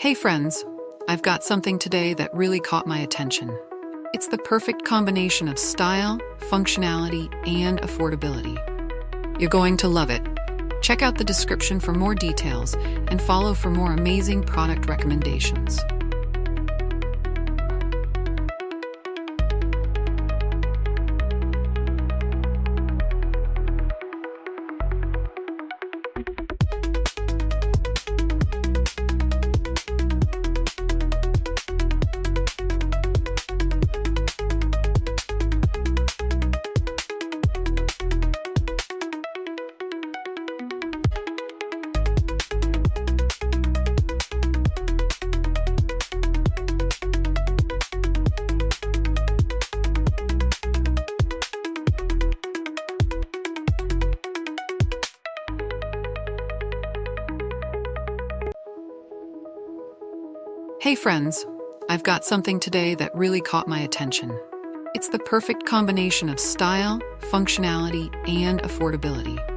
Hey friends, I've got something today that really caught my attention. It's the perfect combination of style, functionality, and affordability. You're going to love it. Check out the description for more details and follow for more amazing product recommendations. Hey friends, I've got something today that really caught my attention. It's the perfect combination of style, functionality, and affordability.